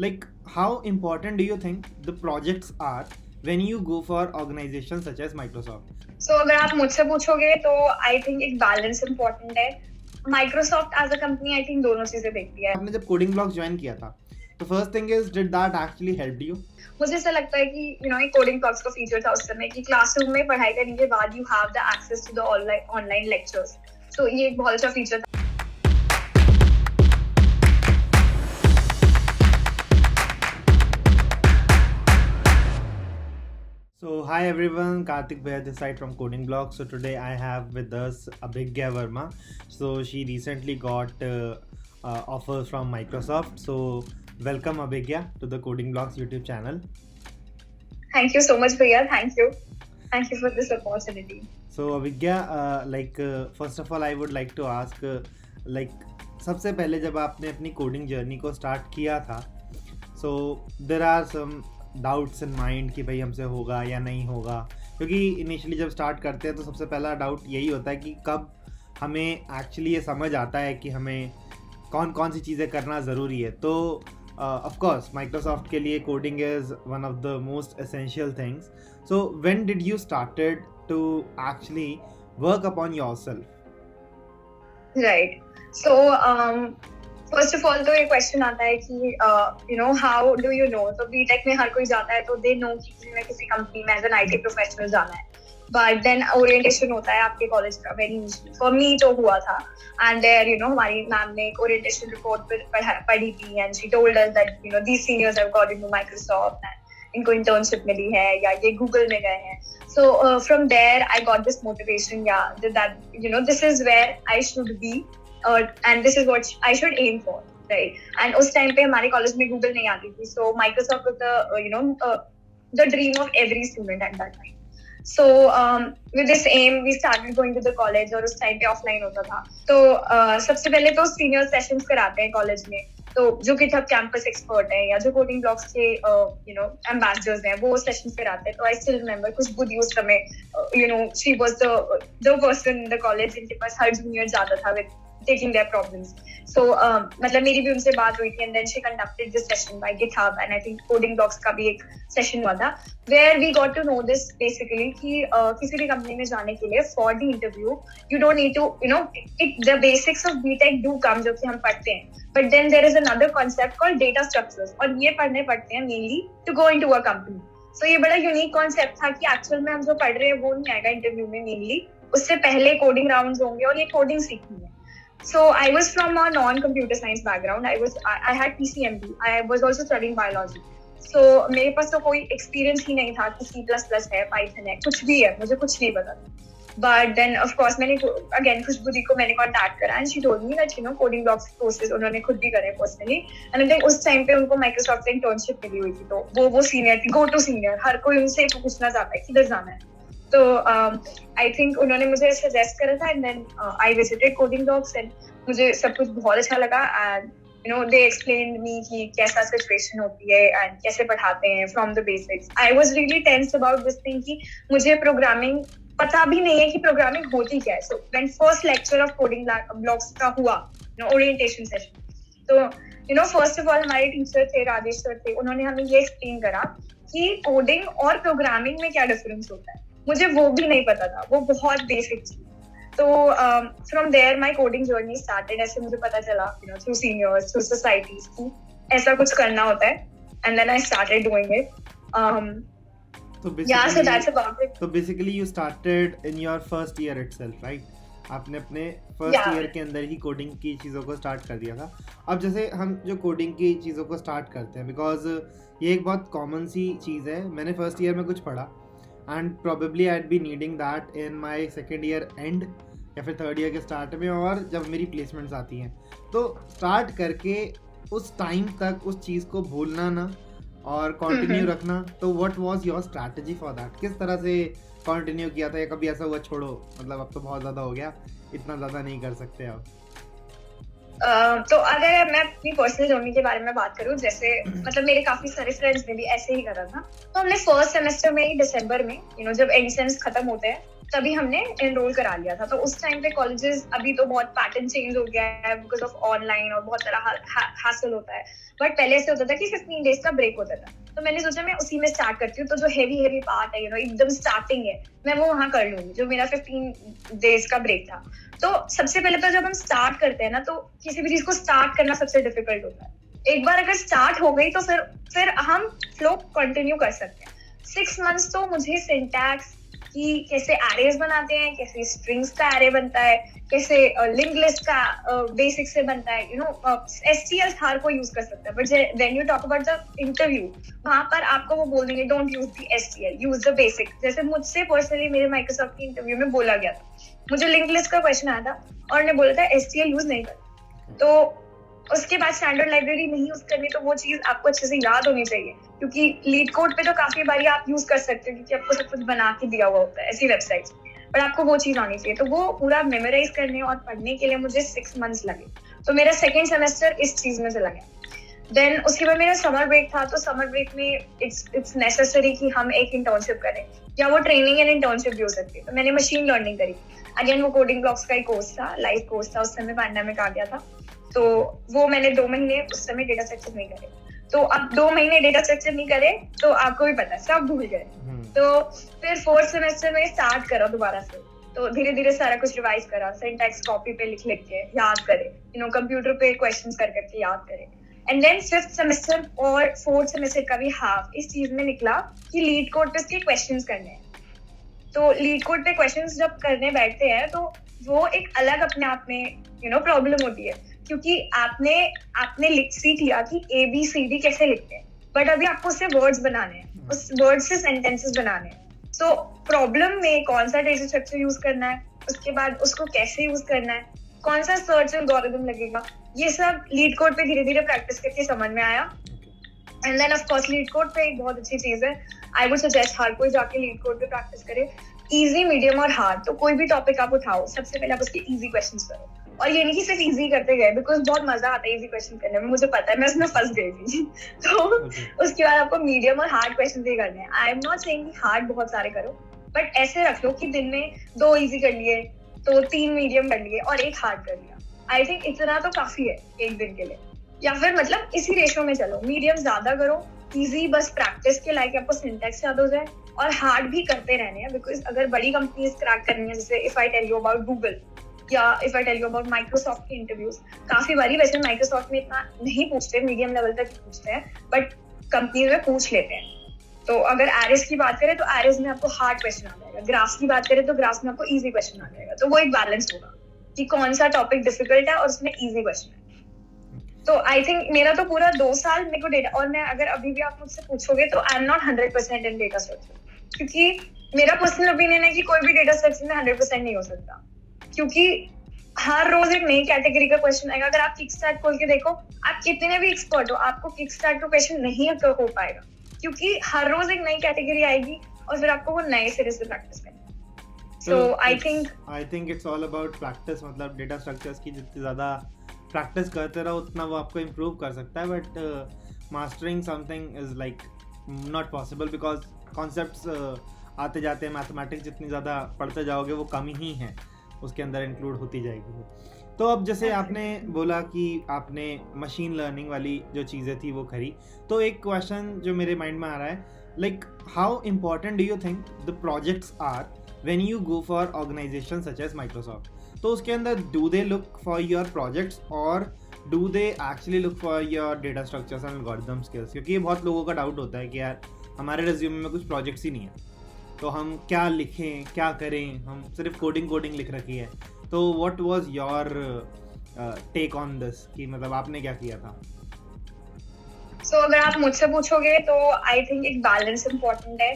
Like, how important do you think the projects are when you go for organizations such as Microsoft? So अगर आप मुझसे पूछोगे तो I think एक balance important है. Microsoft as a company I think दोनों चीजें देखती है. आपने जब कोडिंग ब्लॉक्स ज्वाइन किया था तो first thing is did that actually help you? मुझे ऐसा लगता है कि एक कोडिंग ब्लॉक्स का फीचर था उस समय कि क्लासरूम में पढ़ाई करने के बाद you have the access to the online lectures. तो ये एक बहुत अच्छा फीचर था. So hi everyone, Karthik Bhaiya this side from Coding Blocks. So today I have with us Abhigya Verma. So she recently got offers from Microsoft. So welcome Abhigya to the Coding Blocks YouTube channel. Thank you so much, Bhaiya. Thank you for this opportunity. So Abhigya, first of all I would like to ask, सबसे पहले जब आपने अपनी coding journey को start किया था, so there are some doubts in mind कि भाई हमसे होगा या नहीं होगा, क्योंकि इनिशियली जब स्टार्ट करते हैं तो सबसे पहला डाउट यही होता है कि कब हमें एक्चुअली ये समझ आता है कि हमें कौन कौन सी चीज़ें करना ज़रूरी है. तो ऑफ कोर्स माइक्रोसॉफ्ट के लिए coding is one of the most essential things. So when did you started to actually work upon yourself? Right. So first of all तो ये क्वेश्चन आता है कि हाउ डू यू नो. तो BTech में हर कोई जाता है तो दे नो कि किसी न किसी कंपनी में एज एन आईटी प्रोफेशनल जाना है. बट देन ओरिएंटेशन होता है आपके कॉलेज का. वेरी यूजली फॉर मी तो हुआ था. एंड देयर हमारी मैम ने एक ओरिएंटेशन रिपोर्ट पढ़ी थी and she told us that these seniors have got into Microsoft and इनको इंटर्नशिप मिली है या ये गूगल में गए हैं. So from there I got this motivation that this is where I should be and this is what I should aim for, right? And उस time पे हमारे college में Google नहीं आती थी, so Microsoft was the dream of every student at that time. So with this aim we started going to the college और उस time पे offline होता था. तो सबसे पहले तो senior sessions कराते हैं college में. तो जो GitHub campus expert है या जो coding blocks के ambassadors हैं वो sessions कराते हैं. तो I still remember खुशबू दी उस समय she was the person in the college जिनके पास हर junior जाता था with taking their problems. So मतलब मेरी भी उनसे बात हुई थी and then she conducted this session by GitHub and I think coding blocks का भी एक session हुआ था where we got to know this basically कि किसी भी company में जाने के लिए for the interview you don't need to the basics of BTech do come जो कि हम पढ़ते हैं, but then there is another concept called data structures और ये पढ़ने पड़ते हैं mainly to go into a company. So ये बड़ा unique concept था कि actual में हम जो पढ़ रहे हैं वो नहीं आएगा interview में. mainly उससे पहले coding rounds होंगे और ये coding सीखनी है. So I was from a non-computer science background. I had PCMB. I was also studying biology. So मेरे पास तो कोई experience ही नहीं था कि C++ है, Python है, कुछ भी है, मुझे कुछ नहीं पता था. But then of course मैंने again खुशबू दी को मैंने contact करा and she told me that coding blocks courses उन्होंने खुद भी करे personally. And I think उस time पे उनको Microsoft से internship मिली हुई थी. तो वो senior थी, go to senior. हर कोई उनसे पूछना चाहता है किधर जाना है. तो आई थिंक उन्होंने मुझे सजेस्ट करा था and then I visited coding blocks and मुझे सब कुछ बहुत अच्छा लगा. एंड दे एक्सप्लेन्ड मी कि कैसा सिचुएशन होती है एंड कैसे पढ़ाते हैं from the basics. I was really tensed about this thing कि मुझे प्रोग्रामिंग पता भी नहीं है कि प्रोग्रामिंग होती क्या है. So when first lecture of coding blocks का हुआ ओरिएंटेशन सेशन, तो फर्स्ट ऑफ ऑल हमारे टीचर थे राजेश सर थे, उन्होंने हमें ये एक्सप्लेन करा कि कोडिंग और प्रोग्रामिंग में क्या डिफरेंस होता है. मुझे वो भी नहीं पता था, वो बहुत बेसिक थी. तो from there my coding journey started. ऐसे मुझे पता चला थ्रू सीनियर्स थ्रू सोसाइटीज की ऐसा कुछ करना होता है and then I started doing it. so that's about it. So basically you started in your first year itself, right? आपने अपने फर्स्ट ईयर के अंदर ही कोडिंग की चीज़ों को स्टार्ट कर दिया था. अब जैसे हम जो कोडिंग की चीज़ों को स्टार्ट करते हैं, बिकॉज ये एक बहुत कॉमन सी चीज़ है. मैंने फर्स्ट ईयर में कुछ पढ़ा and probably I be needing that in my second year and या फिर थर्ड ईयर के स्टार्ट में, और जब मेरी प्लेसमेंट्स आती हैं तो स्टार्ट करके उस टाइम तक उस चीज़ को भूलना ना और कंटिन्यू रखना. तो what was your strategy for that? किस तरह से कंटिन्यू किया था या कभी ऐसा हुआ छोड़ो मतलब अब तो बहुत ज़्यादा हो गया, इतना ज़्यादा नहीं कर सकते आप? तो अगर मैं अपनी पर्सनल जर्नी के बारे में बात करूं, जैसे मतलब मेरे काफी सारे फ्रेंड्स ने भी ऐसे ही करा था. तो हमने फर्स्ट सेमेस्टर में ही दिसंबर में जब एंड सेम्स खत्म होते हैं तभी हमने एनरोल करा लिया था। तो उस टाइम पे कॉलेजेस, अभी तो बहुत पैटर्न चेंज हो गया है बिकॉज ऑफ ऑनलाइन और बहुत सारा हासिल होता है, बट पहले ऐसे होता था कि 15 डेज का ब्रेक होता था। तो मैंने सोचा मैं उसी में स्टार्ट करती हूँ, तो जो हेवी पार्ट है एकदम स्टार्टिंग है, मैं वो वहाँ कर लूंगी, जो मेरा 15 डेज का ब्रेक था। तो सबसे पहले तो जब हम स्टार्ट करते हैं ना, तो किसी भी चीज को स्टार्ट करना सबसे डिफिकल्ट होता है। एक बार अगर स्टार्ट हो गई तो फिर हम फ्लो कंटिन्यू कर सकते हैं। 6 मंथ्स तो मुझे सिंटैक्स कि कैसे एरेज बनाते हैं, कैसे स्ट्रिंग्स का एरे बनता है, कैसे लिंक लिस्ट का बेसिक से बनता है, STL हर कोई यूज कर सकता है, but when you talk about the interview, वहां पर आपको वो बोल देंगे don't use the STL, use the basic. जैसे मुझसे पर्सनली मेरे माइक्रोसॉफ्ट की इंटरव्यू में बोला गया था, मुझे लिंक लिस्ट का क्वेश्चन आया था और ने बोला था STL यूज नहीं कर। तो उसके बाद स्टैंडर्ड लाइब्रेरी नहीं यूज करनी, तो वो चीज आपको अच्छे से याद होनी चाहिए, क्योंकि लीड कोड पे तो काफी बारी आप यूज कर सकते हो क्योंकि आपको सब कुछ बना के दिया हुआ होता है ऐसी वेबसाइट्स, बट आपको वो चीज आनी चाहिए। तो वो पूरा मेमोराइज करने और पढ़ने के लिए मुझे 6 मंथ्स लगे। तो मेरा सेकेंड सेमेस्टर इस चीज में चला गया। देन उसके बाद मेरा समर ब्रेक था, तो समर ब्रेक में इट्स नेसेसरी कि हम एक इंटर्नशिप करें, या वो ट्रेनिंग एंड इंटर्नशिप भी हो सकती है। तो मैंने मशीन लर्निंग करी। अगेन वो कोडिंग ब्लॉक्स का ही कोर्स था, लाइव कोर्स था, उस समय पैंडेमिक आ गया था। तो वो मैंने 2 महीने उस समय डेटा स्ट्रक्चर नहीं करे। तो अब 2 महीने डेटा स्ट्रक्चर नहीं करे तो आपको भी पता है सब भूल गए। तो फिर 4th सेमेस्टर में स्टार्ट करा दोबारा से। तो धीरे धीरे सारा कुछ रिवाइज करा, सिंटैक्स कॉपी पे लिख के याद करे, कंप्यूटर पे क्वेश्चंस कर करके याद करे। एंड देन 5th सेमेस्टर और 4th सेमेस्टर का भी हाफ इस चीज में निकला कि लीड कोड पे इसके क्वेश्चंस करने हैं। तो लीड कोड पे क्वेश्चंस जब करने बैठते हैं तो वो एक अलग अपने आप में प्रॉब्लम होती है, क्योंकि आपने सीख लिया कि ABCD कैसे लिखते हैं, बट अभी आपको उससे वर्ड्स बनाने हैं, उस वर्ड से सेंटेंसेस बनाने हैं। सो प्रॉब्लम में कौन सा डेटा स्ट्रक्चर यूज करना है, उसके बाद उसको कैसे यूज करना है, कौन सा सर्च एल्गोरिथम लगेगा, ये सब लीड कोड पे धीरे धीरे प्रैक्टिस करके समझ में आया। And then of course LeetCode पे एक बहुत अच्छी चीज है, आई वुड सजेस्ट हर कोई जाके लीड कोड पे प्रैक्टिस करे। इजी, मीडियम और हार्ड, तो कोई भी टॉपिक आप उठाओ, सबसे पहले आप उसके इजी क्वेश्चंस करो। और ये नहीं कि सिर्फ इजी करते गए, बिकॉज बहुत मजा आता है इजी क्वेश्चन करने में, मुझे पता है, मैं उसमें फंस गई थी। तो उसके बाद आपको मीडियम और हार्ड क्वेश्चन ही करने हैं। आई एम नॉट सेइंग कि हार्ड बहुत सारे करो, बट ऐसे रख लो कि दिन में 2 इजी कर लिए, तो 3 मीडियम कर लिए और 1 हार्ड कर लिया। आई थिंक इतना तो काफी है एक दिन के लिए, या फिर मतलब इसी रेशो में चलो, मीडियम ज्यादा करो, इजी बस प्रैक्टिस के लायक आपको सिंटैक्स याद हो जाए, और हार्ड भी करते रहने हैं, बिकॉज अगर बड़ी कंपनीज क्रैक करनी है, जैसे if I tell you about Google या if I tell you about Microsoft की इंटरव्यूज, काफी बारी वैसे माइक्रोसॉफ्ट में इतना नहीं पूछते, मीडियम लेवल तक पूछते हैं, बट कंपनीज में पूछ लेते हैं। तो अगर एरेस की बात करें तो एरेस में आपको हार्ड क्वेश्चन आ जाएगा, ग्राफ्स की बात करें तो ग्राफ्स में आपको इजी क्वेश्चन आ जाएगा। तो वो एक बैलेंस होगा कि कौन सा टॉपिक डिफिकल्ट है और उसमें इजी क्वेश्चन है। तो आई थिंक मेरा तो पूरा 2 साल मेरे को डेटा, और मैं अगर अभी भी आप मुझसे पूछोगे तो I am not 100% in data structure, क्योंकि मेरा पर्सनल ओपिनियन है कि कोई भी डेटा स्ट्रक्चर में 100% नहीं हो सकता, क्योंकि हर रोज एक नई कैटेगरी का क्वेश्चन आएगा। अगर आप किकस्टार्ट खोल के देखो, आप कितने भी एक्सपर्ट हो, आपको किकस्टार्ट का क्वेश्चन नहीं हो पाएगा, क्योंकि हर रोज एक नई कैटेगरी आएगी और फिर आपको वो नए सिरे से प्रैक्टिस करना है। So I think it's all about practice. मतलब डेटा स्ट्रक्चर्स की जितनी ज़्यादा प्रैक्टिस करते रहो उतना वो आपको इम्प्रूव कर सकता है, but mastering something is like not possible, because concepts आते जाते हैं, मैथमेटिक्स जितनी ज़्यादा पढ़ते जाओगे वो कम ही है उसके अंदर इंक्लूड होती जाएगी। तो अब जैसे आपने बोला कि आपने मशीन लर्निंग वाली जो चीज़ें थी वो करी, तो एक क्वेश्चन जो मेरे माइंड में आ रहा है, like how important do you think the projects are when you go for organisation such as Microsoft? तो उसके अंदर do they look for your projects और do they actually look for your data structures and algorithm skills? क्योंकि ये बहुत लोगों का doubt होता है कि यार हमारे रिज्यूमे में कुछ प्रोजेक्ट्स ही नहीं है, तो हम क्या लिखें, क्या करें, हम सिर्फ कोडिंग लिख रखी है। तो what was your take on this, कि मतलब आपने क्या किया था? सो अगर आप मुझसे पूछोगे तो आई थिंक एक बैलेंस इम्पोर्टेंट है।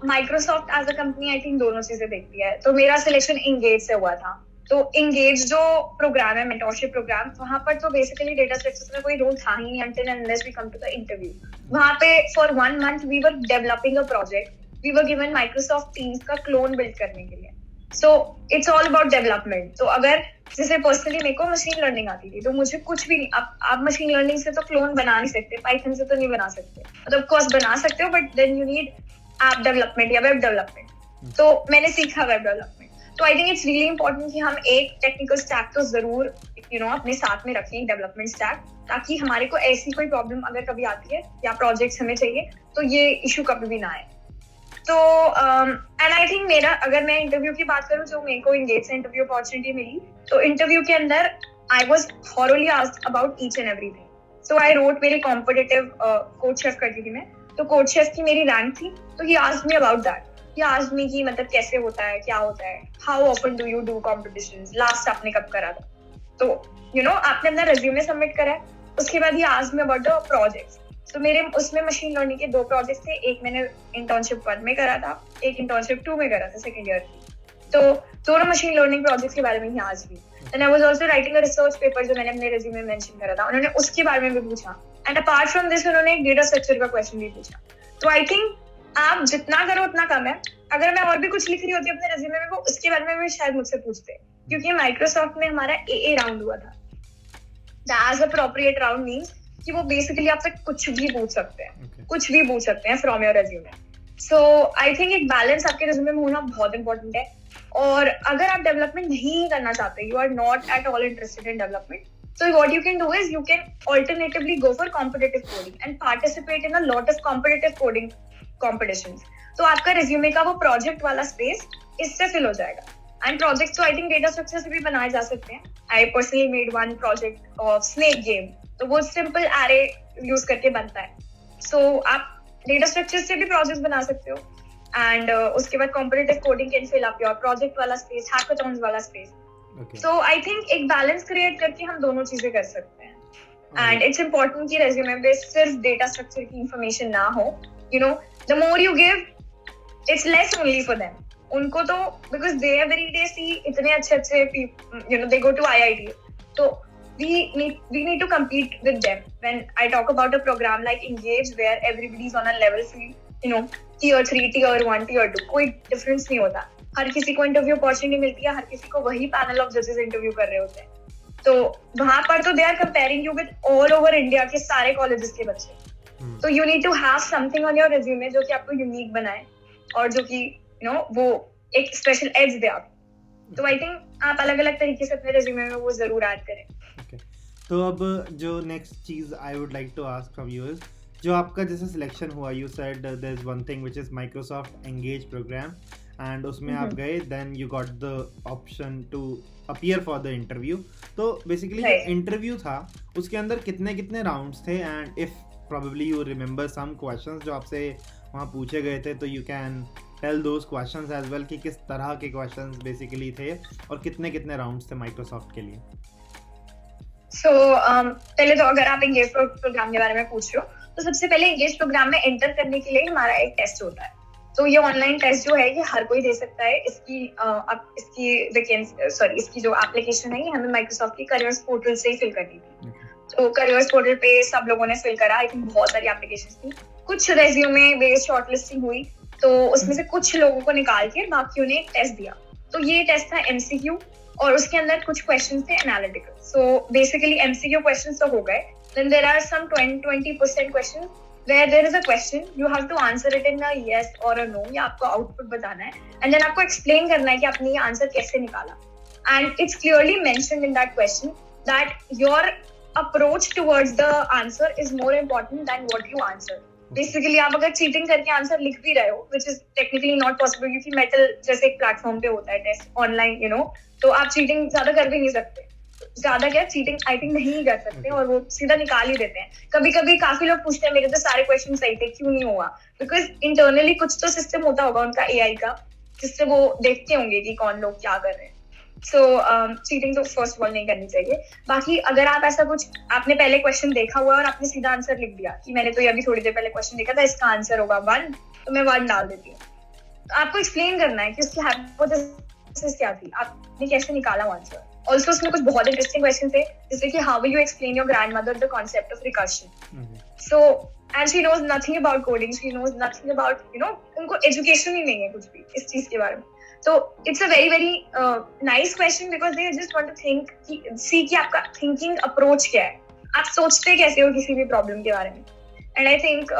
Microsoft as a company I think दोनों चीजें देखती है। तो मेरा सिलेक्शन इंगेज से हुआ था, तो इंगेज जो प्रोग्राम है, मेंटोरशिप प्रोग्राम, वहां पर तो बेसिकली डेटा स्ट्रक्चर्स में कोई रोल था ही नहीं until and unless we come to the interview। वहां पे for 1 month we were developing a project, we were given Microsoft Teams का क्लोन बिल्ड करने के लिए। So it's all about development। तो अगर जैसे पर्सनली मेरे को मशीन लर्निंग आती थी, तो मुझे कुछ भी नहीं, आप मशीन लर्निंग से तो क्लोन बना नहीं सकते, पाइथन से तो नहीं बना सकते, मतलब ऑफ कोर्स बना सकते हो, but then you need app development या वेब डेवलपमेंट। तो मैंने सीखा वेब डेवलपमेंट। तो I think it's really important कि हम एक टेक्निकल स्टैक तो जरूर अपने साथ में रखें, डेवलपमेंट स्टैक, ताकि हमारे को ऐसी कोई प्रॉब्लम अगर कभी आती है या प्रोजेक्ट्स हमें चाहिए तो ये इशू कभी भी ना आए। तो एंड आई थिंक मेरा, अगर मैं इंटरव्यू की बात करूँ, जो मेरे को इंगेज से इंटरव्यू अपॉर्चुनिटी मिली, तो इंटरव्यू के अंदर I was thoroughly asked about each and everything. So I wrote very competitive, coach chef करती थी मैं, तो कोच शेफ की मेरी रैंक थी, तो he asked me about that. He asked मी कि मतलब कैसे होता है, क्या होता है, how often do you do competitions, last आपने कब करा था। तो आपने अपना रेज्यूमे सबमिट करा है, उसके बाद ही asked me about the projects. तो मेरे उसमें मशीन लर्निंग के 2 प्रोजेक्ट थे, एक मैंने इंटर्नशिप 1 में करा था, एक इंटर्नशिप 2 में करा था, सेकंड ईयर। तो दोनों मशीन लर्निंग प्रोजेक्ट्स के बारे में ही आज भी। Then I was also writing a research paper, जो मैंने अपने रिज्यूमे में मेंशन करा था, उन्होंने उसके बारे में भी पूछा। एंड अपार्ट फ्रॉम दिस उन्होंने एक डेटा स्ट्रक्चर का क्वेश्चन भी पूछा। तो आई थिंक आप जितना करो उतना कम है। अगर मैं और भी कुछ लिख रही होती अपने रिज्यूमे में, वो उसके बारे में भी शायद मुझसे पूछते, क्योंकि माइक्रोसॉफ्ट में हमारा AA राउंड हुआ था। दैट्स अप्रोप्रिएट राउंड मींस कि वो बेसिकली आपसे कुछ भी पूछ सकते हैं, कुछ भी पूछ सकते हैं from your resume. So I think एक बैलेंस आपके रेज्यूमे में होना बहुत इंपॉर्टेंट है। और अगर आप डेवलपमेंट नहीं करना चाहते, you are not at all interested in development, so what you can do is you can alternatively go for competitive coding and participate in a lot of competitive coding competitions. तो आपका resume का वो project वाला space इससे fill हो जाएगा। And projects तो I think data structure से भी बनाए जा सकते हैं। I personally made one project of snake game, तो वो सिंपल एरे यूज करके बनता है। सो आप डेटा स्ट्रक्चर से भी प्रोजेक्ट बना सकते हो। एंड उसके बाद competitive coding can fill up your project वाला स्पेस, हैकाथॉन्स वाला स्पेस। सो आई थिंक एक बैलेंस क्रिएट करके हम दोनों चीजें कर सकते हैं। एंड इट्स इम्पोर्टेंट कि रेज्यूमे पे सिर्फ डेटा स्ट्रक्चर की इंफॉर्मेशन ना हो। The more you give, it's less only for them. उनको तो because they every day see इतने अच्छे दे गो टू IIT, तो we need to compete with them. When I talk about a program like Engage, where everybody is on a level field, tier 3, tier 1, tier 2, कोई difference नहीं होता। हर किसी को interview opportunity मिलती है, हर किसी को वही पैनल ऑफ जजेस इंटरव्यू कर रहे होते हैं। तो वहां पर तो they are comparing you with all over India के सारे कॉलेजेस के बच्चे। तो you need to have something on your resume जो कि आपको यूनिक बनाए और जो कि वो एक स्पेशल एज दे आपको। तो आई थिंक आप अलग अलग तरीके से अपने रिज्यूमे में वो जरूर ऐड करें। तो अब जो नेक्स्ट चीज़ I would like to ask from you is, जो आपका जैसे सिलेक्शन हुआ, you said there is one thing which is Microsoft engage program, and उसमें आप गए, then you got the option to appear for the interview. तो basically जो interview था उसके अंदर कितने कितने राउंड्स थे, and if probably you remember some questions जो आपसे वहाँ पूछे गए थे, तो you can tell those questions as well कि किस तरह के क्वेश्चंस बेसिकली थे और कितने कितने राउंड्स थे माइक्रोसॉफ्ट के लिए। पहले तो अगर आप एंगेज प्रोग्राम के बारे में पूछ रहे हो, तो सबसे पहले एंगेज प्रोग्राम में एंटर करने के लिए हमारा एक टेस्ट होता है। तो ये ऑनलाइन टेस्ट जो है ये हर कोई दे सकता है। इसकी जो एप्लीकेशन है ये हमें माइक्रोसॉफ्ट की करियर्स पोर्टल से ही फिल करनी थी। तो करियर्स पोर्टल पे सब लोगों ने फिल करा। आई थिंक बहुत सारी एप्लीकेशंस थी, कुछ रेज्यूमे बेस्ड शॉर्टलिस्टिंग हुई, तो उसमें से कुछ लोगों को निकाल के बाकियों ने एक टेस्ट दिया। तो ये टेस्ट था MCQ और उसके अंदर कुछ क्वेश्चंस थे analytical. So basically MCQ questions तो हो गए, then there are some 20% questions where there is a question, you have to answer it in a yes or a no, या आपको आउटपुट बताना है, and then आपको explain करना है कि आपने ये आंसर कैसे निकाला। And it's clearly mentioned in that question that your approach towards the answer is more important than what you answer. Basically आप अगर चीटिंग करके आंसर लिख भी रहे हो, which is technically not possible, क्योंकि मेटल जैसे एक प्लेटफॉर्म पे होता है टेस्ट ऑनलाइन, तो आप चीटिंग ज्यादा कर भी नहीं सकते। ज्यादा क्या चीटिंग आई थिंक नहीं कर सकते, और वो सीधा निकाल ही देते हैं। कभी कभी काफी लोग पूछते हैं मेरे तो सारे क्वेश्चन सही थे, क्यों नहीं हुआ? बिकॉज इंटरनली कुछ तो सिस्टम होता होगा उनका AI का, जिससे वो देखते होंगे कि कौन लोग क्या कर रहे हैं। सो चीटिंग तो फर्स्ट ऑफ ऑल नहीं करनी चाहिए। बाकी अगर आप ऐसा कुछ, आपने पहले क्वेश्चन देखा हुआ और आपने सीधा आंसर लिख दिया कि मैंने तो ये अभी थोड़ी देर पहले क्वेश्चन देखा था, इसका आंसर होगा 1, तो मैं 1 डाल देती हूँ। आपको एक्सप्लेन करना है कि उसकी हाइपोथेसिस क्या थी, आपने कैसे निकाला वो आंसर। ऑल्सो उसमें कुछ बहुत इंटरेस्टिंग क्वेश्चन थे, जैसे कि how will you explain your grandmother the concept of recursion. So and she knows nothing about coding, she knows nothing about उनको एजुकेशन ही नहीं है कुछ भी इस चीज के बारे में। तो it's a very very nice question, because they just want to think, see कि आपका थिंकिंग अप्रोच क्या है, आप सोचते कैसे हो किसी भी प्रॉब्लम के बारे में। एंड आई थिंक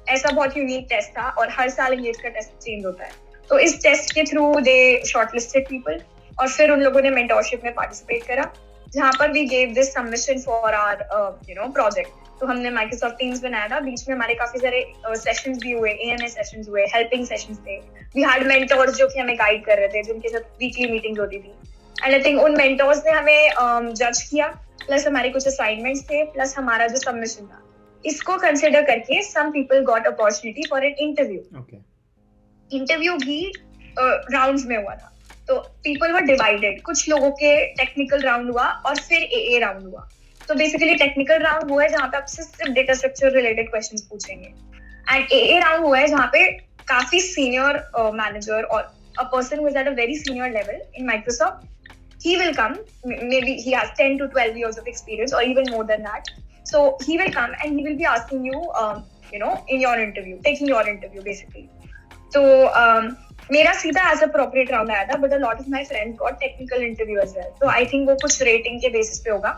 ऐसा बहुत यूनिक टेस्ट था, और हर साल एंगेज का टेस्ट चेंज होता है। तो इस टेस्ट के थ्रू दे शॉर्टलिस्टेड पीपल और फिर उन लोगों ने मेंटोरशिप में पार्टिसिपेट करा, जहाँ पर we gave this submission for our project. तो हमने माइक्रोसॉफ्ट टीम्स बनाया था, बीच में हमारे काफी सारे सेशंस भी हुए, AMA सेशंस हुए, हेल्पिंग सेशंस थे, वी हैड मेंटोर्स जो कि हमें गाइड कर रहे थे, जिनके साथ वीकली मीटिंग्स होती थी। एंड आई थिंक उन मेंटोर्स ने हमें जज किया, प्लस हमारे कुछ असाइनमेंट्स थे, प्लस हमारा जो सबमिशन था, इसको कंसिडर करके some people got opportunity for an interview. Interview भी राउंड्स में हुआ था, तो पीपल वर डिवाइडेड, कुछ लोगों के टेक्निकल राउंड हुआ और फिर AA राउंड हुआ। तो बेसिकली टेक्निकल राउंड हुआ है जहाँ पे आपसे सिर्फ डेटा स्ट्रक्चर रिलेटेड क्वेश्चंस पूछेंगे, एंड AA राउंड हुआ है जहाँ पे काफी सीनियर मैनेजर और a person who is at a very senior level in Microsoft, he will come, maybe he has 10 to 12 years of experience or even more than that, so he will come and he will be asking you in your interview, taking your interview basically. So मेरा सीधा age appropriate round आया था, but a lot of my friends got technical interview as well. तो I think वो कुछ rating के basis पे होगा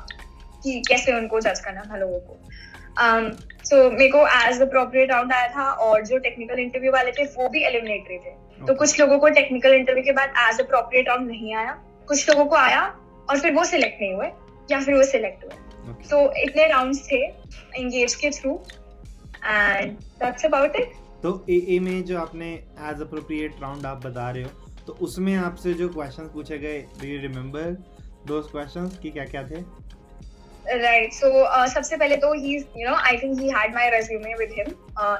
कि कैसे उनको जज करना था लोगों को। सो मेरे को एज अप्रोप्रिएट राउंड आया था, और जो टेक्निकल इंटरव्यू वाले थे वो भी एलिमिनेटरी थे। तो कुछ लोगों को टेक्निकल इंटरव्यू के बाद एज अप्रोप्रिएट राउंड नहीं आया, कुछ लोगों को आया और फिर वो सिलेक्ट नहीं हुए या फिर वो सिलेक्ट हुए। सो इतने राउंड्स थे एंगेज के through, and that's about it. तो AA में जो आपने एज अप्रोप्रिएट राउंड आप बता रहे हो, तो उसमें आपसे जो क्वेश्चंस पूछे गए, do you remember those questions कि क्या-क्या थे? राइट, सो सबसे पहले तो ही I think he had my resume with him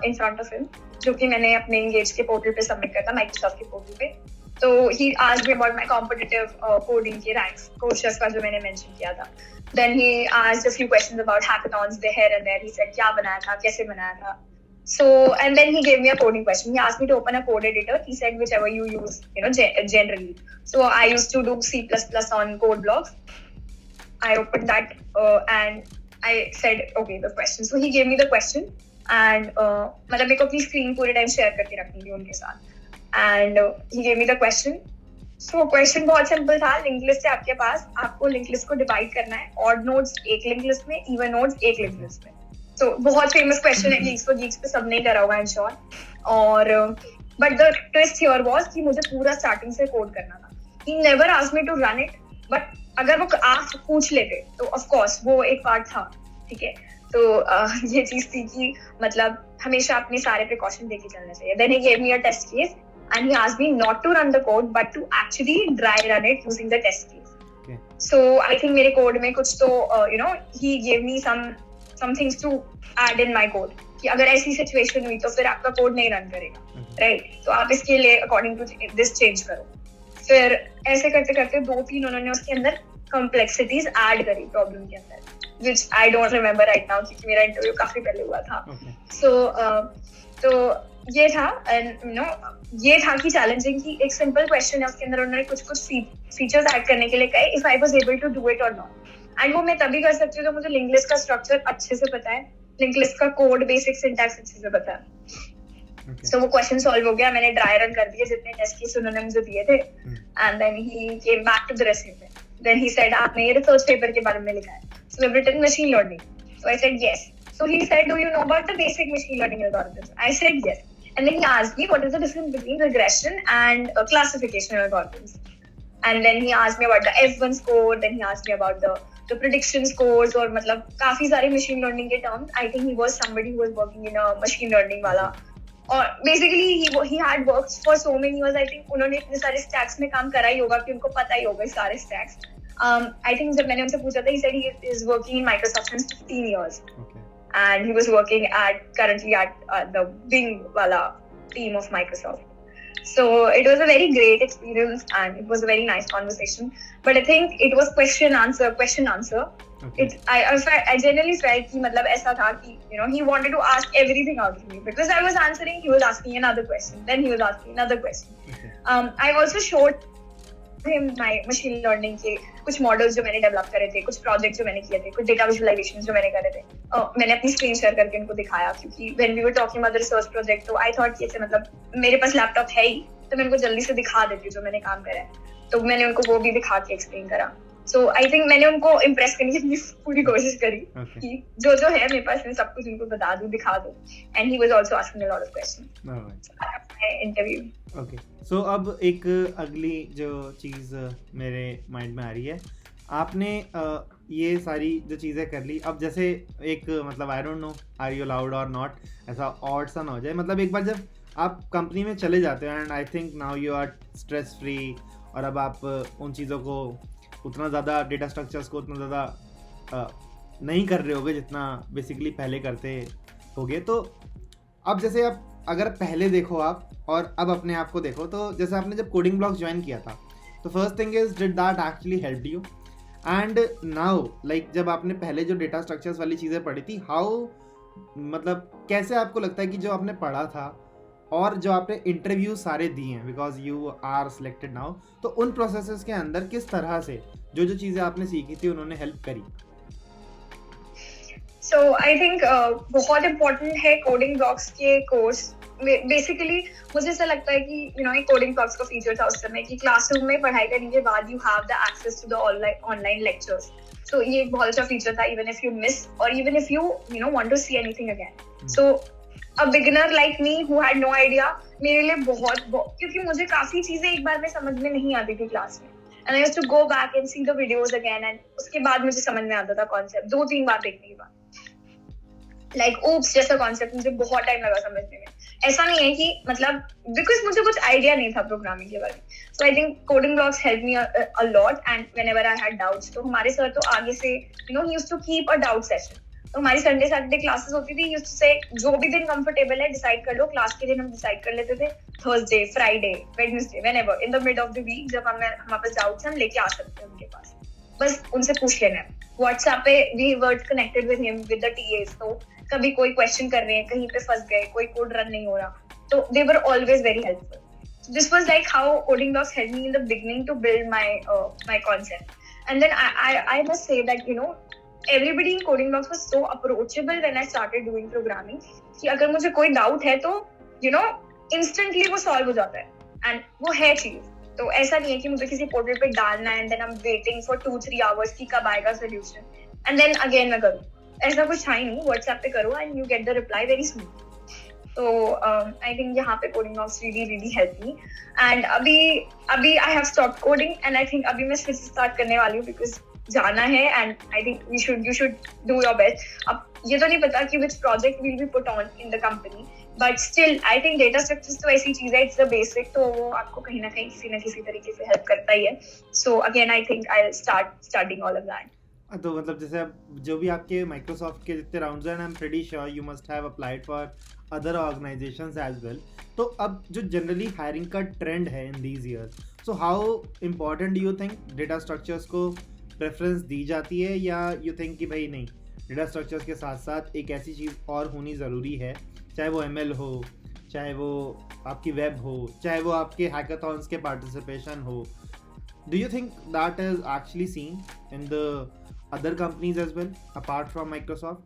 in front of him, जो कि मैंने अपने एंगेज के पोर्टल पे सबमिट किया था, माइक्रोसॉफ्ट के पोर्टल पे। तो he asked me about my competitive coding के रैंक्स, कोर्सेस का जो मैंने मेंशन किया था। Then he asked a few questions about hackathons there and there, he said क्या बनाया था, कैसे बनाया था। So, and then he gave me a coding question. He asked me to open a code editor. He said whichever you use, generally. So I used to do C++ on code blocks. I opened that and I said, okay, the question. So he gave me the question, and मतलब मेरे को अपनी screen पूरे time share करके रखनी थी उनके साथ. And he gave me the question. So question बहुत simple था, linked list है आपके पास, आपको linked list को divide करना है, odd nodes एक linked list में, even nodes एक linked list में. तो बहुत फेमस क्वेश्चन है, गीक्स पे सबने करा हुआ है इंश्योर। और but the twist here was कि मुझे पूरा स्टार्टिंग से कोड करना था। He never asked me to run it, but अगर वो आप पूछ लेते तो ऑफ कोर्स वो एक पार्ट था, ठीक है। तो ये चीज थी कि मतलब हमेशा अपने सारे प्रिकॉशन देके चलना चाहिए। Then he gave me a test case and he asked me not to run the code but to actually dry run it using the test case. So I think मेरे कोड में कुछ तो he gave me some things to add in my code कि अगर ऐसी situation हुई तो फिर आपका कोड नहीं रन करेगा, राइट? तो आप इसके लिए अकॉर्डिंग टू दिस चेंज करो। फिर ऐसे करते करते 2-3 उन्होंने उसके अंदर कॉम्प्लेक्सिटीज ऐड करी प्रॉब्लम के अंदर, which I don't remember right now क्योंकि मेरा इंटरव्यू काफी पहले हुआ था। तो ये था, एंड ये था कि चैलेंजिंग की एक सिंपल क्वेश्चन है, उसके अंदर उन्होंने कुछ फीचर्स ऐड करने के लिए कहे, if I was able to do it और नॉट। एंड वो मैं तभी कर सकती हूँ जब मुझे लिंक लिस्ट का स्ट्रक्चर अच्छे से पता है, लिंक लिस्ट का कोड बेसिक सिंटैक्स अच्छे से पता है। सो वो क्वेश्चन सॉल्व हो गया, मैंने ड्राई रन कर दिए जितने टेस्ट केस उन्होंने मुझे दिए थे, and then he came back to the recipe. Then he said आपने ये रिसर्च पेपर के बारे में लिखा है, so we have written machine learning. So I said yes. So he said do you know about the basic machine learning algorithms? I said yes. And then he asked me what is the difference between regression and classification algorithms. And then he asked me about the F1 score, then he asked me about the prediction scores, और मतलब काफी सारे machine learning के terms. I think he was somebody who was working in a machine learning वाला, और basically he had worked for so many years. I think उन्होंने इतने सारे stacks में काम करा ही होगा कि उनको पता ही होगा सारे stacks. I think जब मैंने उनसे पूछा था, he said he is working in Microsoft since 15 years. And he was working currently at the Bing wala team of Microsoft. So it was a very great experience and it was a very nice conversation. But I think it was question answer. Okay. I genuinely felt कि मतलब ऐसा था कि he wanted to ask everything out of me because I was answering, he was asking another question, then he was asking another question. Okay. I also showed him my machine learning के कुछ models जो मैंने develop करे थे, कुछ project जो मैंने किए थे, कुछ डेटा विजुअलाइजेशन जो मैंने करे थे, मैंने अपनी स्क्रीन शेयर करके उनको दिखाया क्योंकि when we were talking about the research project, तो I thought कि ऐसे मतलब मेरे पास लैपटॉप है ही तो मैं उनको जल्दी से दिखा देती हूँ जो मैंने काम करा है, तो मैंने उनको वो भी दिखा के एक्सप्लेन करा। सो आई थिंक मैंने उनको इम्प्रेस करने की अपनी पूरी कोशिश करी Okay. कि जो जो है मेरे पास मैं सब कुछ उनको बता दूं, दिखा दूं. And he was also asking a lot of questions. Alright. Interview. Okay, so अब एक अगली जो चीज़ मेरे माइंड में आ रही है, आपने ये सारी जो चीज़ें कर ली, अब जैसे एक मतलब I don't know are you allowed और नॉट, ऐसा ऑड सा ना हो जाए, मतलब एक बार जब आप कंपनी में चले जाते हो and I think now you are stress free, और अब आप उन चीज़ों को उतना ज़्यादा डेटा स्ट्रक्चर्स को उतना ज़्यादा नहीं कर रहे होगे जितना बेसिकली पहले करते होगे, तो अब जैसे आप अगर पहले देखो आप और अब अपने आप को देखो, तो जैसे आपने जब कोडिंग ब्लॉक ज्वाइन किया था, तो first thing is did that actually help you, and now like जब आपने पहले जो डेटा स्ट्रक्चर्स वाली चीज़ें पढ़ी थी, हाउ मतलब कैसे आपको लगता है कि जो आपने पढ़ा था और जो आपने इंटरव्यू सारे दिए हैं, because you are selected now, तो उन प्रोसेसेस के अंदर किस तरह से जो जो चीज़ें आपने सीखी थी उन्होंने हेल्प करी? सो आई थिंक बहुत इम्पोर्टेंट है कोडिंग ब्लॉक्स के कोर्स. बेसिकली मुझे ऐसा लगता है कि यू नो एक कोडिंग ब्लॉक्स का फीचर था उस समय कि क्लासरूम में पढ़ाई करने के बाद you have the access to the online lectures. So ये एक बहुत अच्छा फीचर था, इवन इफ यू मिस और even if you you know want to see anything again. So a beginner like me who had no idea, मेरे लिए बहुत क्योंकि मुझे काफी चीजें एक बार में समझ में नहीं आती थी क्लास में, and I used to go back and see the videos again, एंड उसके बाद मुझे समझ में आता था कॉन्सेप्ट 2-3 बार देखने के बाद. लाइक ओप्स जैसा कॉन्सेप्ट मुझे बहुत टाइम लगा समझने में. ऐसा नहीं है कि मतलब बिकॉज मुझे कुछ आइडिया नहीं था प्रोग्रामिंग के बारे में. So I think coding blocks help me a lot, and whenever I had doubts तो हमारे सर तो आगे से you know he used to keep a doubt session. तो हमारी संडे सैटरडे क्लासेस होती थी, यूज्ड टू से जो भी दिन कंफर्टेबल है डिसाइड कर लो. क्लास के दिन हम डिसाइड कर लेते थे Thursday, Friday, Wednesday, whenever in the mid of the week जब हमारे पास डाउट्स हम लेके आ सकते हैं उनके पास, बस उनसे पूछ लेना है. व्हाट्सएप पे we were connected with him with the TS, तो कभी कोई क्वेश्चन कर रहे हैं, कहीं पे फंस गए, कोई कोड रन नहीं हो रहा, तो they were always very helpful. This was like how coding blocks help me in the beginning to build my concept. And then I must say that you know everybody in coding blocks was so approachable when I started doing programming कि अगर मुझे कोई doubt है तो you know instantly वो solve हो जाता है, एंड वो है चीज. तो ऐसा नहीं है कि मुझे किसी पोर्टल पे डालना है and then I am waiting for 2-3 hours कि कब आएगा सोल्यूशन एंड देन अगेन मैं करूँ. ऐसा कुछ था ही नहीं. व्हाट्सएप पे करो and you get the reply very soon. तो आई थिंक यहाँ पे coding blocks really help me. And अभी I have stopped coding and I think अभी मैं फिर से स्टार्ट करने वाली हूँ बिकॉज जाना है, and I think you should do your best. अब ये तो नहीं पता कि which project will be put on in the company, but still I think data structures तो ऐसी चीज है, इट्स द बेसिक, तो वो आपको कहीं ना कहीं किसी ना किसी तरीके से हेल्प करता ही है. So again I think I will start studying all of that. तो मतलब जैसे अब जो भी आपके माइक्रोसॉफ्ट के जितने राउंड्स हैं, I am pretty sure you must have applied for other organisations as well. तो अब जो जनरली हायरिंग का ट्रेंड है in these years, so how important do you think data structures को प्रेफरेंस दी जाती है, या यू थिंक कि भाई नहीं, डेटा स्ट्रक्चर्स के साथ साथ एक ऐसी चीज़ और होनी ज़रूरी है, चाहे वो ML हो, चाहे वो आपकी वेब हो, चाहे वो आपके हैकाथॉन्स के पार्टिसिपेशन हो. Do you think that is actually seen in the other companies as well apart from Microsoft?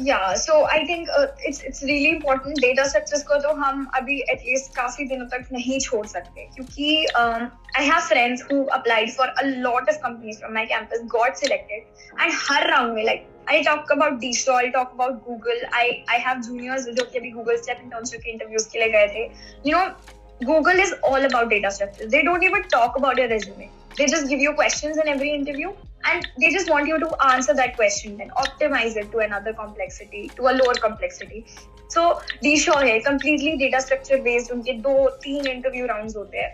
Yeah, so I think it's really important. Data structures को तो हम अभी at least काफी दिनों तक नहीं छोड़ सकते, क्योंकि I have friends who applied for a lot of companies from my campus, got selected, and her round में like I talk about DSHO, I talk about Google, I have juniors जो कि अभी Google Step internship के interviews के लिए गए थे. You know, Google is all about data structures. They don't even talk about your resume. They just give you questions in every interview and they just want you to answer that question and optimize it to another complexity, to a lower complexity. So DSHO है completely data structure based, उनके 2-3 interview rounds होते हैं.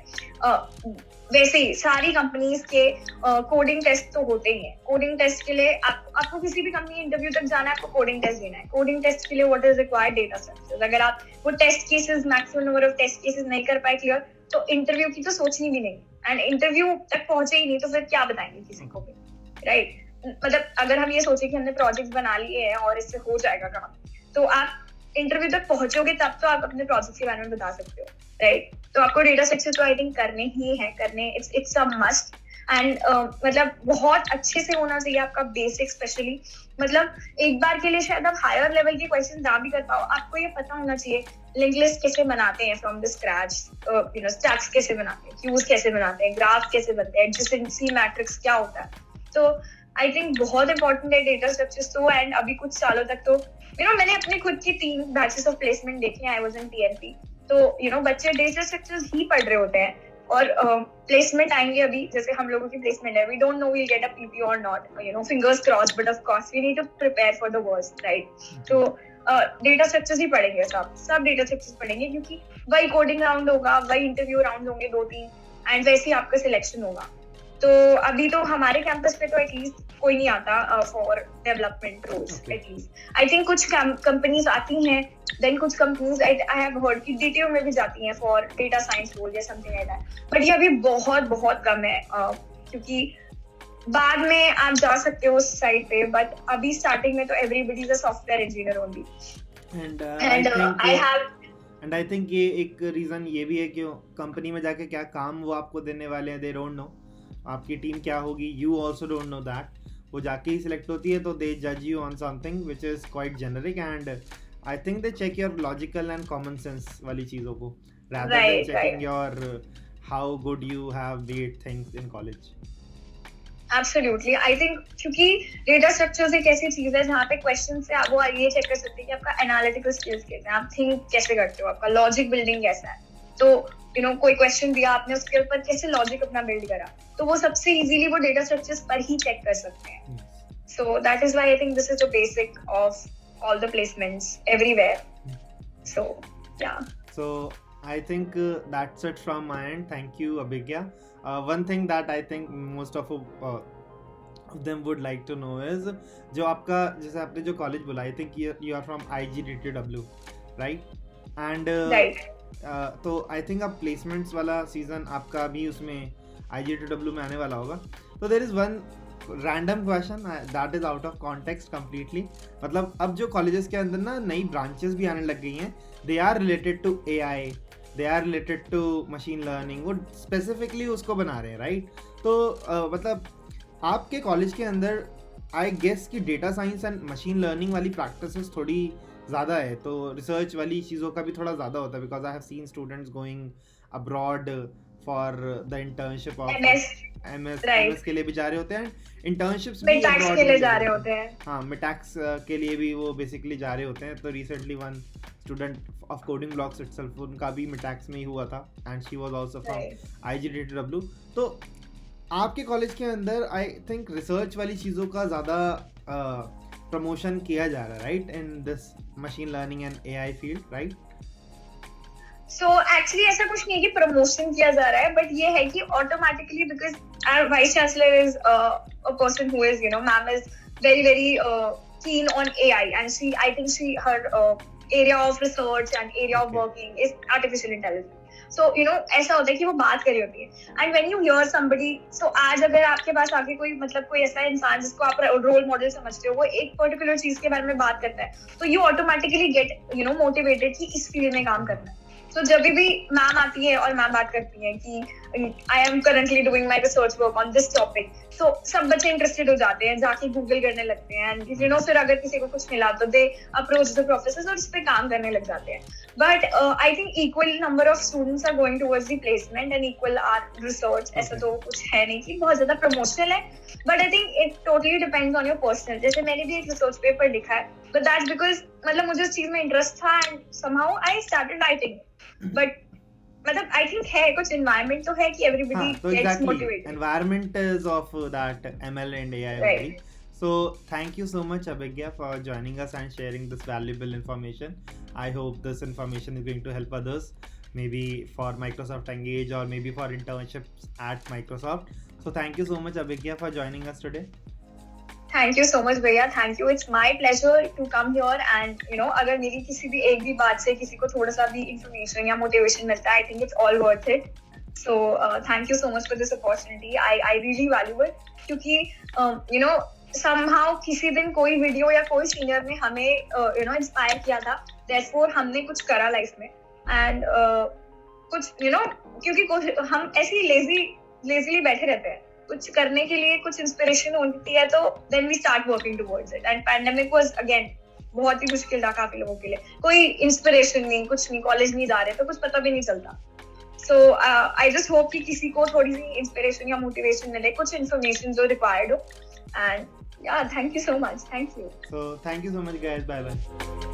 वैसे ही सारी companies के coding test तो होते ही हैं. कोडिंग टेस्ट के लिए आपको किसी भी कंपनी इंटरव्यू तक जाना है, आपको कोडिंग टेस्ट देना है. कोडिंग टेस्ट के लिए what is required? Data structures. अगर आप वो test cases maximum number of test cases नहीं कर पाए क्लियर, तो इंटरव्यू की तो सोचनी भी नहीं, एंड इंटरव्यू तक पहुंचे ही नहीं तो फिर क्या बताएंगे किसी को भी, राइट? मतलब अगर हम ये सोचे कि हमने प्रोजेक्ट बना लिए हैं और इससे हो जाएगा काम, तो आप इंटरव्यू तक पहुंचोगे तब तो आप अपने प्रोजेक्ट के बारे में बता सकते हो, राइट? तो आपको डेटा स्ट्रक्चर तो आई थिंक करने ही है, इट्स अ मस्ट. एंड मतलब बहुत अच्छे से होना चाहिए आपका बेसिक. स्पेशली मतलब एक बार के लिए शायद आप हायर लेवल के क्वेश्चन ना भी कर पाओ, आपको ये पता होना चाहिए लिंक लिस्ट कैसे बनाते हैं फ्रॉम द स्क्रैच, स्टैक्स कैसे बनाते हैं, क्यूज कैसे बनाते हैं, ग्राफ कैसे बनते हैं, एडजेसेंसी मैट्रिक्स क्या होता है. तो आई थिंक बहुत इंपॉर्टेंट है डेटा स्ट्रक्चर्स तो. एंड अभी कुछ सालों तक तो मैंने अपने खुद की 3 बैचेस ऑफ प्लेसमेंट देखे हैं. I was in TNP. तो बच्चे डेटा स्ट्रक्चर्स ही पढ़ रहे होते हैं और प्लेसमेंट आएंगे अभी. जैसे हम लोगों की प्लेसमेंट है, we don't know we'll get a PP और not, fingers crossed, but of course we need to prepare for the worst, right. तो डेटा स्ट्रक्चर्स ही पढ़ेंगे, सब डेटा स्ट्रक्चर्स पढ़ेंगे, क्योंकि वही कोडिंग राउंड होगा, वही इंटरव्यू राउंड होंगे 2-3, एंड वैसे ही आपका सिलेक्शन होगा. तो अभी तो हमारे कैंपस पे तो एटलीस्ट कोई नहीं आता for development roles. At least I think कुछ कंपनीज आती हैं, देन कुछ कंपनीज आई हैव हर्ड कि डीटीओ में भी जाती हैं फॉर डेटा साइंस रोल या समथिंग लाइक दैट. बट ये अभी बहुत बहुत कम है, क्योंकि बाद में आप जा सकते हो उस साइड पे, बट अभी स्टार्टिंग में तो everybody is a software engineer only. And I have and I think ये एक रीजन ये भी है कि कंपनी में जाके क्या काम वो आपको देने वाले हैं, दे डोंट नो. आपकी टीम क्या होगी, you also don't know that. वो जाके ही सिलेक्ट होती है, तो दे जज you on something which is quite generic. And I think they check your logical and common sense वाली चीज़ों को, rather than checking your how good you have did things in college. Absolutely. I think क्योंकि data structures एक ऐसी चीज है जहाँ पे क्वेश्चन से आप वो ये चेक कर सकते हैं कि आपका एनालिटिकल स्किल्स कैसे हैं, आप थिंक कैसे करते हो, आपका लॉजिक बिल्डिंग कैसा है. तो कोई क्वेश्चन दिया, आपने उसके ऊपर कैसे लॉजिक अपना बिल्ड करा, तो वो सबसे इजीली वो डेटा स्ट्रक्चर्स पर ही चेक कर सकते हैं. So that is why I think this is the basic of all the placements everywhere. So yeah. So I think that's it from my end. Thank you, Abhigya. One thing that I think most of them would like to know is जो आपका, जैसे आपने जो college बोला, I think you are from IGDTW, right? And right. तो I think अब placements वाला season आपका भी उसमें IGDTW में आने वाला होगा. तो there is one random question that is out of context completely. मतलब अब जो कॉलेजेस के अंदर ना नई ब्रांचेस भी आने लग गई हैं, they are related to AI, they are related to machine learning, वो स्पेसिफिकली उसको बना रहे हैं, राइट. तो मतलब आपके कॉलेज के अंदर आई गेस कि data science and machine learning वाली प्रैक्टिसेस थोड़ी ज़्यादा है, तो रिसर्च वाली चीज़ों का भी थोड़ा ज़्यादा होता है, because I have seen students going abroad for the internship of MS के लिए भी जा रहे होते हैं, इंटर्नशिप्स भी मिटैक्स के लिए जा रहे होते हैं. हाँ, मिटैक्स के लिए भी वो बेसिकली जा रहे होते हैं. तो recently one student of coding blocks itself, उनका भी मिटैक्स में ही हुआ था, and she was also from IGDTW. तो आपके कॉलेज के अंदर आई थिंक रिसर्च वाली चीज़ों का ज़्यादा प्रमोशन किया जा रहा है, right, in this machine learning and AI field, right. So actually ऐसा कुछ नहीं है कि प्रमोशन किया जा रहा है, बट ये है कि automatically, because our vice chancellor is a person who is, ma'am is very keen on AI, and I think her area of research and area of working is artificial intelligence. So ऐसा होता है कि वो बात कर रही होती है, and when you hear somebody, so आज अगर आपके पास आके कोई ऐसा इंसान जिसको आप रोल मॉडल समझते हो, वो एक पर्टिकुलर चीज के बारे में बात करता है, तो you automatically get मोटिवेटेड कि इस फील्ड में काम करना है. तो जब भी मैम आती है और मैम बात करती है कि I am currently doing my research work on this topic, तो सब बच्चे इंटरेस्टेड हो जाते हैं, जाके गूगल करने लगते हैं, एंड फिर अगर किसी को कुछ मिला तो दे अप्रोच द प्रोफेसर्स और इस पे काम करने लग जाते हैं. But I think equal number of students are going towards the placement and equal are research. ऐसा तो कुछ है नहीं कि बहुत ज्यादा प्रमोशनल है, but I think it totally depends on your personal. जैसे मैंने भी एक रिसर्च पेपर लिखा है, बट दैट्स बिकॉज मतलब मुझे उस चीज में इंटरेस्ट था, and somehow I started writing. But मतलब आई थिंक है कुछ एनवायरनमेंट तो है कि everybody gets motivated. Environment is of that ML and AI only. So thank you so much, Abhigya, for joining us and sharing this valuable information. I hope this information is going to help others, maybe for Microsoft Engage or maybe for internships at Microsoft. So thank you so much, Abhigya, for joining us today. Thank you so much, भैया. Thank you. It's my pleasure to come here, and अगर मेरी किसी भी एक भी बात से किसी को थोड़ा सा भी information या motivation मिलता है, I think it's all worth it. So thank you so much for this opportunity. I really value it, क्योंकि somehow किसी दिन कोई वीडियो या कोई सीनियर ने हमें इंस्पायर किया था, therefore हमने कुछ करा लाइफ में, and कुछ क्योंकि हम ऐसे ही लेजीली बैठे रहते हैं, कुछ करने के लिए कुछ इंस्पिरेशन होती है, तो then we start working towards it. And pandemic was again बहुत ही मुश्किल था काफी लोगों के लिए, कोई इंस्पिरेशन नहीं, कुछ नहीं, कॉलेज नहीं जा रहे तो कुछ पता भी नहीं चलता. So I just hope कि किसी को थोड़ी सी इंस्पिरेशन या मोटिवेशन मिले, कुछ इन्फॉर्मेशन जो रिक्वायर्ड हो. And yeah, thank you so much. Thank you. So thank you so much guys. Bye bye.